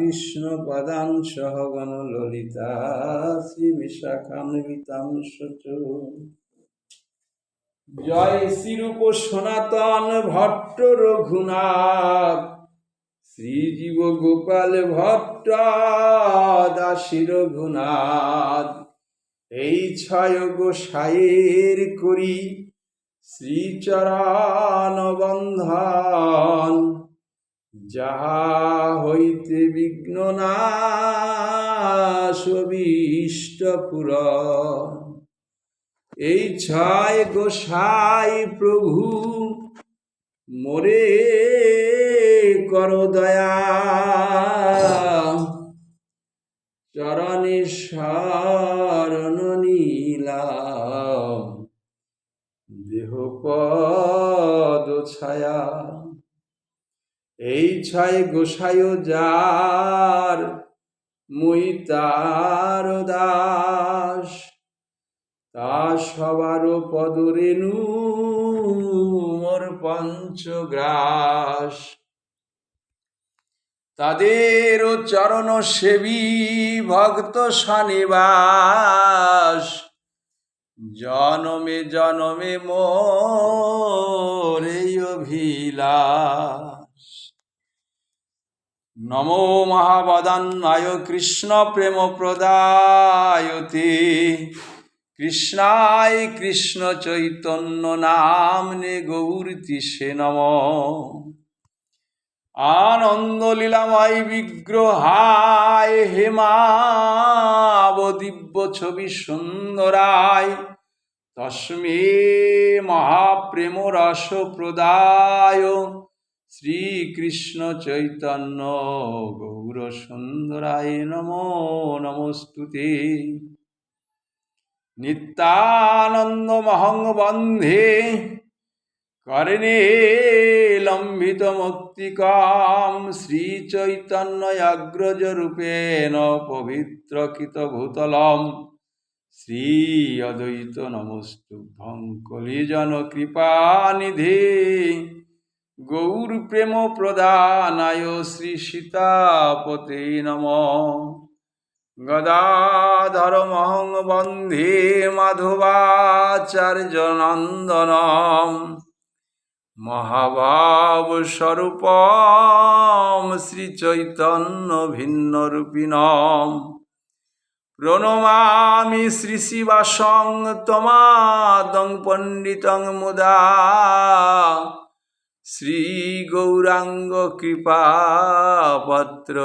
কৃষ্ণ পদাং সহগণ ললিতা শ্রী বিশাখান্বিতাং সচ। জয় শ্রীরূপ সনাতন ভট্ট রঘুনাথ, শ্রীজীব গোপাল ভট্ট দাসী রঘুনাথ। এই ছয় গোসাইয়ের করি শ্রীচরণ বন্ধন, যাহা হইতে বিঘ্ন নাশ অভীষ্ট পূরণ। এই ছয় গোসাই প্রভু মোরে কর দয়া, চরণে শরণ নিলাম দেহ পদ ছায়া। এই ছয় গোসাই যার মুই তার দাস, তা সবার পদরেণু মোর পঞ্চগ্রাস। তাদের চরণ সেবী ভক্ত সনিবাস, জনমে জনমে মোর এই অভিলাষ। নমো মহাবদান্যায় কৃষ্ণ প্রেম প্রদায়তে, কৃষ্ণায় কৃষ্ণ চৈতন্য নামনে গৌরীতিষে নমঃ। আনন্দ লীলাময় বিগ্রহায় হেমাব দিব্য ছবি সুন্দরায়, তস্মে মহাপ্রেম রস প্রদায় শ্রীকৃষ্ণ চৈতন্য গৌর সুন্দরায় নমো নমস্তুতে। নিত্যানন্দমহং বন্ধে করণে লম্বিত মুক্তিকাম, শ্রীচৈতন্য অগ্রজ রূপেণ পবিত্রকৃত ভূতলম। শ্রী অদ্বৈত নমস্তুভ্যং কলিজন কৃপানিধে, গৌর প্রেম প্রদানায় শ্রী সীতাপতে নমঃ। গদাধরমহং বন্ধে মাধবাচার্য নন্দনম, মহাভাব স্বরূপম শ্রীচৈতন্য ভিন্ন রূপিণম। প্রণমামি শ্রী শিবাসং তমাদং পণ্ডিতং মুদা, শ্রী গৌরাঙ্গ কৃপা পত্র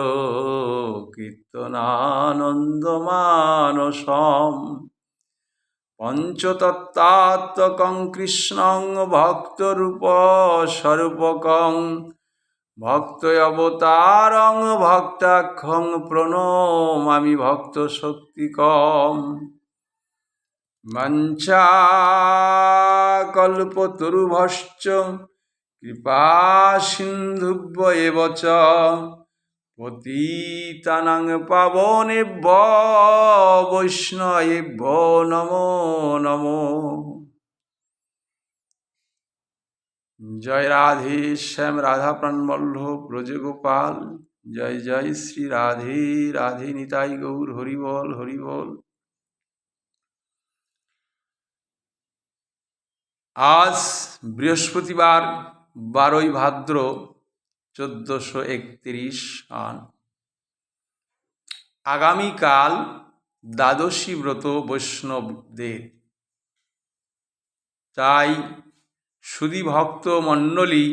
কীর্তনানন্দ মানসম। পঞ্চতত্ত্বাত্মকং কৃষ্ণং ভক্তরূপ স্বরূপকং, ভক্ত অবতারং ভক্তাখ্যং প্রণমামি ভক্ত শক্তিকম। মঞ্চা কল্পতরুভশ্চ কৃপা সিন্ধুভ্য এব চ, পতিতানাং পাবনেভ্যো বৈষ্ণবেভ্যো নমো নমো। জয় রাধে শ্যাম রাধা প্রাণবল্লভ ব্রজ গোপাল, জয় জয় শ্রী রাধে রাধে নিতাই গৌর হরিবল হরিবল। আজ বৃহস্পতিবার 12ই ভাদ্র 1431 সন। আগামীকাল দ্বাদশী ব্রত বৈষ্ণবদের, তাই সুধী ভক্ত মণ্ডলী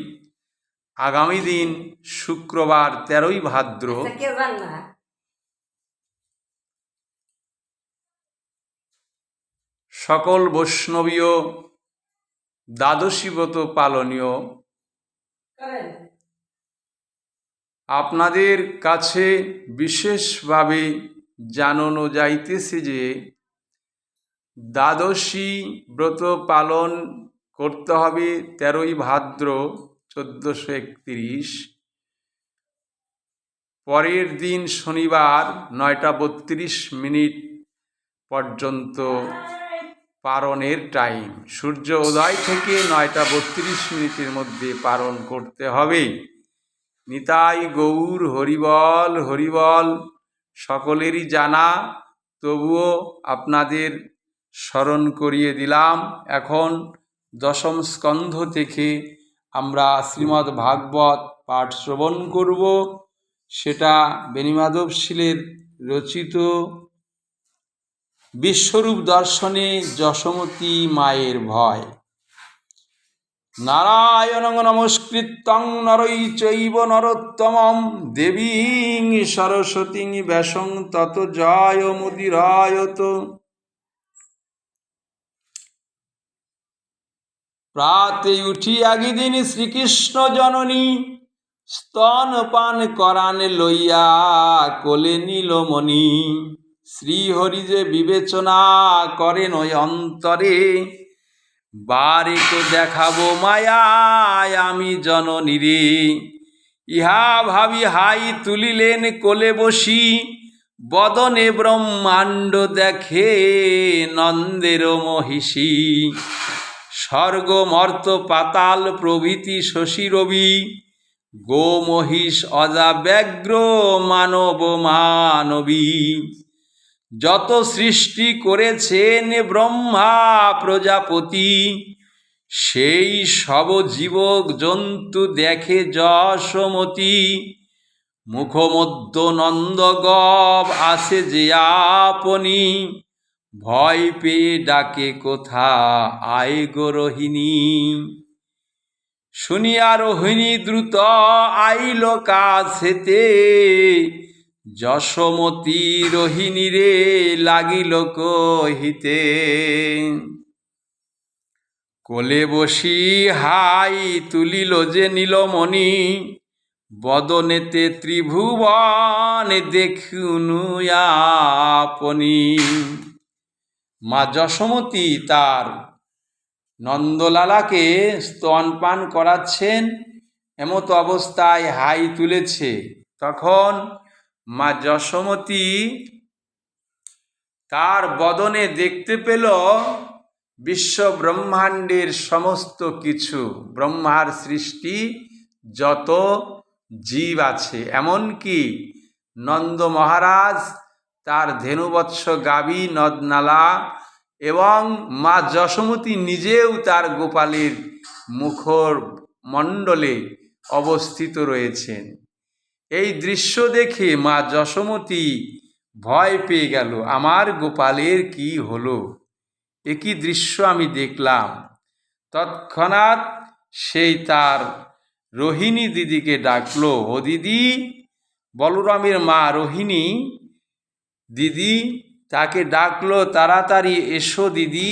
আগামী দিন শুক্রবার 13ই ভাদ্র সকল বৈষ্ণবীয় দ্বাদশী ব্রত পালনীয়। আপনাদের কাছে বিশেষভাবে জানানো যাইতেছে যে দ্বাদশী ব্রত পালন করতে হবে 13ই ভাদ্র 1431, পরের দিন শনিবার 9:32 পর্যন্ত পারণের টাইম। সূর্য উদয় থেকে 9:32 মধ্যে পারণ করতে হবে। নিতাই গৌর হরিবল হরিবল। সকলেরই জানা, তবুও আপনাদের স্মরণ করিয়ে দিলাম। এখন দশম স্কন্ধ থেকে আমরা শ্রীমদ্ ভাগবত পাঠ শ্রবণ করব। সেটা বেণীমাধব শীলের রচিত বিশ্বরূপ দর্শনে যশোমতী মায়ের ভয়। নারায়ণং নমস্কৃত্যং নরৈ চৈব নরোত্তমং দেবীং সরস্বতীং ব্যাসং ততো জয়মুদীরয়ত। প্রাতে উঠিয়া গিদিন শ্রীকৃষ্ণ জননী স্তনপান করান লইয়া কোলে নীলমণি। শ্রীহরি যে বিবেচনা করেন ওই অন্তরে, বারে তো দেখাবো মায়ায় আমি জননীরে। ইহা ভাবি হাই তুলিলেন কোলে বসি, বদনে ব্রহ্মাণ্ড দেখে নন্দের মহিষী। স্বর্গ মর্ত পাতাল প্রভৃতি শশী রবি, গো মহিষ অজা ব্যগ্র মানব মানবী। যত সৃষ্টি করেছেন ব্রহ্মা প্রজাপতি, সেই সব জীব জন্তু দেখে যশোমতী। মুখমধ্য নন্দগব আসে যে আপনি, ভয় পেয়ে ডাকে কোথা আয় গো রোহিণী। শুনিয়া রোহিণী দ্রুত আইল কাছেতে, যশোমতী রোহিণীরে লাগিল কহিতে। কোলে বসি হাই তুলিল যে নীলমণি, বদনেতে ত্রিভুবন দেখুনু আপনি। মা যশোমতী তার নন্দলালাকে স্তনপান করাচ্ছেন, এমত অবস্থায় হাই তুলেছে। তখন মা যশোমতী তার বদনে দেখতে পেল বিশ্ব ব্রহ্মাণ্ডের সমস্ত কিছু, ব্রহ্মার সৃষ্টি যত জীব আছে, এমনকি নন্দ মহারাজ, তার ধেনুবৎস গাভী নদনালা, এবং মা যশোমতী নিজেও তার গোপালের মুখর মণ্ডলে অবস্থিত রয়েছেন। এই দৃশ্য দেখে মা যশোমতী ভয় পেয়ে গেল, আমার গোপালের কি হলো, এ কি দৃশ্য আমি দেখলাম। তৎক্ষণাৎ সেই তার রোহিণী দিদিকে ডাকলো, ও দিদি, বলরামের মা রোহিণী দিদি তাকে ডাকলো, তাড়াতাড়ি এসো দিদি,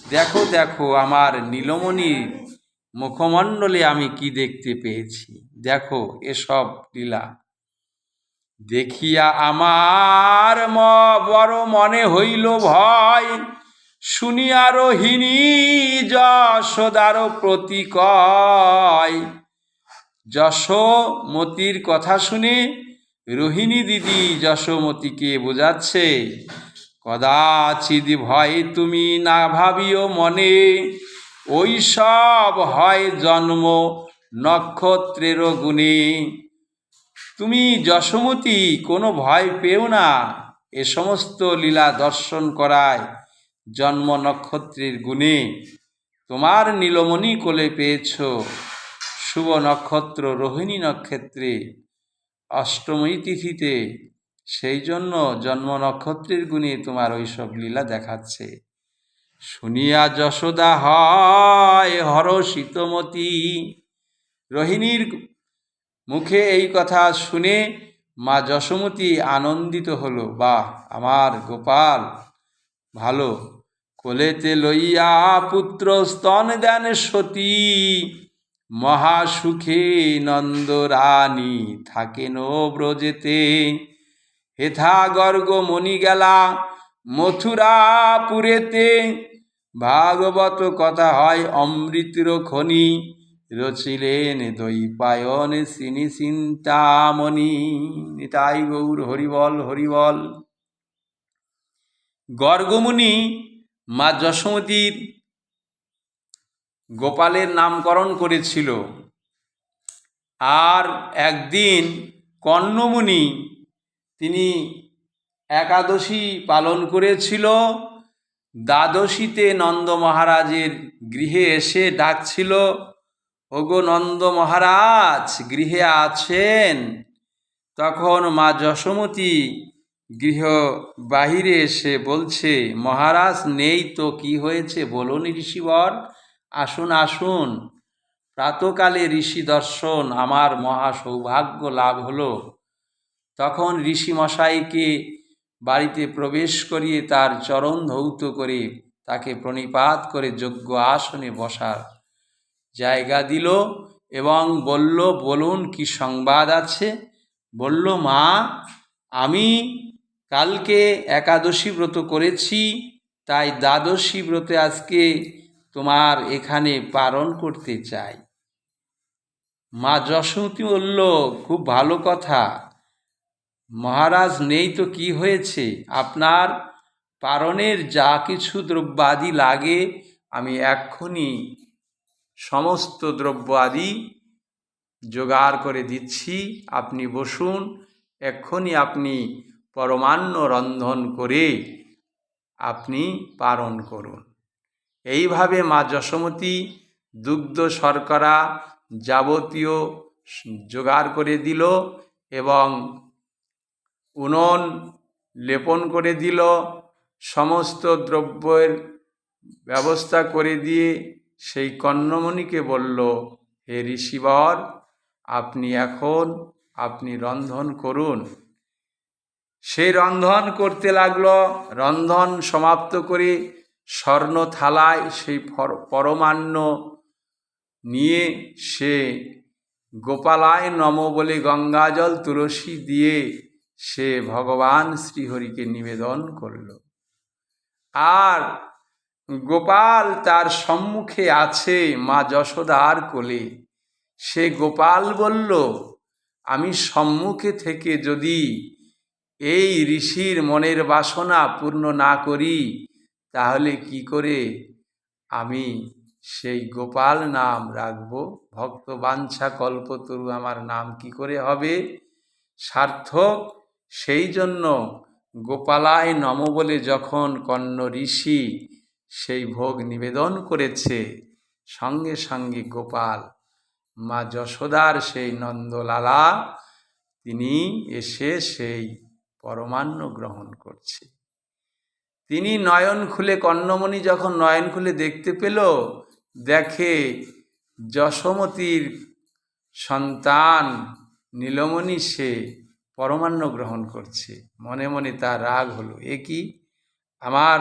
দেখো দেখো আমার নীলমণির মুখমণ্ডলে আমি কি দেখতে পেয়েছি, দেখো এসব লীলা। দেখিয়া আমার বড় মনে হইল ভয়, শুনিয়া রোহিণী যশোদার প্রতি কয়। যশোমতীর কথা শুনে রোহিণী দিদি যশোমতীকে বোঝাচ্ছে, কদাচিৎ ভয় তুমি না ভাবিও মনে, ওই সব হয় জন্ম নক্ষত্রের গুণে। তুমি যশোমতী কোনো ভয় পেও না, এ সমস্ত লীলা দর্শন করায় জন্ম নক্ষত্রের গুণে। তোমার নীলমণি কোলে পেয়েছ শুভ নক্ষত্র রোহিণী নক্ষত্রে অষ্টমী তিথিতে, সেই জন্য জন্ম নক্ষত্রের গুণে তোমার ওইসব লীলা দেখাচ্ছে। শুনিয়া যশোদা হয় হরষিতমতী। রোহিণীর মুখে এই কথা শুনে মা যশোমতী আনন্দিত হলো, বাহ, আমার গোপাল ভালো। কোলেতে লইয়া পুত্র স্তন দেন সতী, মহাসুখে নন্দ রানী থাকেন ব্রজেতে। হেথা গর্গ মণি গেলা মথুরাপুরেতে, ভাগবত কথা হয় অমৃতর খনি, রচিলেন দ্বৈপায়ন শ্রীনি চিন্তামণি। নিতাই গৌর হরিবল হরিবল। গর্গমুনি মা যশোমতীর গোপালের নামকরণ করেছিল। আর একদিন কর্ণমুনি তিনি একাদশী পালন করেছিল। দ্বাদশীতে নন্দ মহারাজের গৃহে এসে ডাকছিল, ওগো নন্দ মহারাজ গৃহে আছেন? তখন মা যশোমতী গৃহ বাহিরে এসে বলছে, মহারাজ নেই তো, কি হয়েছে বলুন ঋষিবর, আসুন আসুন। প্রাতকালে ঋষি দর্শন আমার মহা সৌভাগ্য লাভ হলো। তখন ঋষিমশাইকে বাড়িতে প্রবেশ করিয়ে তার চরণ ধৌত করে তাকে প্রণিপাত করে যোগ্য আসনে বসার জায়গা দিল এবং বলল, বলুন কি সংবাদ আছে? বলল, মা আমি কালকে একাদশী ব্রত করেছি, তাই দ্বাদশী ব্রতে আজকে তোমার এখানে পালন করতে চাই। মা যশোমতী বলল, খুব ভালো কথা, মহারাজ নেই তো কি হয়েছে, আপনার পারণের যা কিছু দ্রব্যাদি লাগে আমি এক্ষুনি সমস্ত দ্রব্য আদি জোগাড় করে দিচ্ছি, আপনি বসুন, এক্ষুনি আপনি পরমান্ন রন্ধন করে আপনি পালন করুন। এইভাবে মা যশোমতী দুগ্ধ শর্করা যাবতীয় জোগাড় করে দিল এবং উনুন লেপন করে দিল, সমস্ত দ্রব্যের ব্যবস্থা করে দিয়ে সেই কর্ণমণিকে বলল, হে ঋষিবর আপনি রন্ধন করুন। সেই রন্ধন করতে লাগলো। রন্ধন সমাপ্ত করে স্বর্ণ থালায় সেই পরমান্ন নিয়ে সে গোপালায় নম বলে গঙ্গাজল তুলসী দিয়ে সে ভগবান শ্রীহরিকে নিবেদন করল। আর গোপাল তার সম্মুখে আছে মা যশোদার কোলে। সে গোপাল বলল, আমি সম্মুখে থেকে যদি এই ঋষির মনের বাসনা পূর্ণ না করি, তাহলে কি করে আমি সেই গোপাল নাম রাখব? ভক্ত বাঞ্ছা কল্পতরু আমার নাম কি করে হবে সার্থক? সেই জন্য গোপালায় নম বলে যখন কর্ণ ঋষি সেই ভোগ নিবেদন করেছে, সঙ্গে সঙ্গে গোপাল মা যশোদার সেই নন্দলালা তিনি এসে সেই পরমান্ন গ্রহণ করছে। তিনি নয়ন খুলে, কর্ণমণি যখন নয়ন খুলে দেখতে পেল, দেখে যশোমতীর সন্তান নীলমণি সে পরমান্ন গ্রহণ করছে। মনে মনে তার রাগ হলো, এ কি, আমার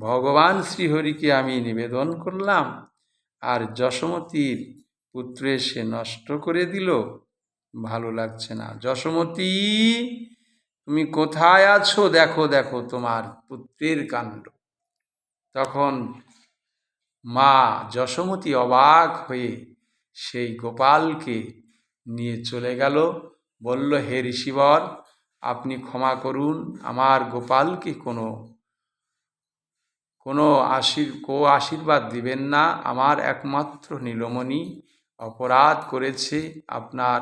ভগবান শ্রীহরিকে আমি নিবেদন করলাম আর যশোমতীর পুত্র এসে নষ্ট করে দিল, ভালো লাগছে না। যশোমতী তুমি কোথায় আছো? দেখো দেখো তোমার পুত্রের কাণ্ড। তখন মা যশোমতী অবাক হয়ে সেই গোপালকে নিয়ে চলে গেল। বলল, হে ঋষিবর আপনি ক্ষমা করুন, আমার গোপালকে কোনো আশীর্বাদ দিবেন না, আমার একমাত্র নীলমণি অপরাধ করেছে। আপনার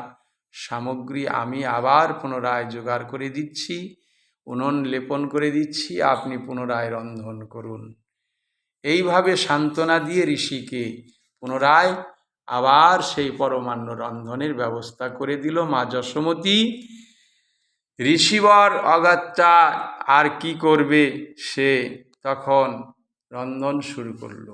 সামগ্রী আমি আবার পুনরায় জোগাড় করে দিচ্ছি, উনুন লেপন করে দিচ্ছি, আপনি পুনরায় রন্ধন করুন। এইভাবে সান্ত্বনা দিয়ে ঋষিকে পুনরায় আবার সেই পরমান্ন রন্ধনের ব্যবস্থা করে দিল মা যশোমতী। ঋষিবর অগত্যা আর কি করবে, সে তখন রন্ধন শুরু করল।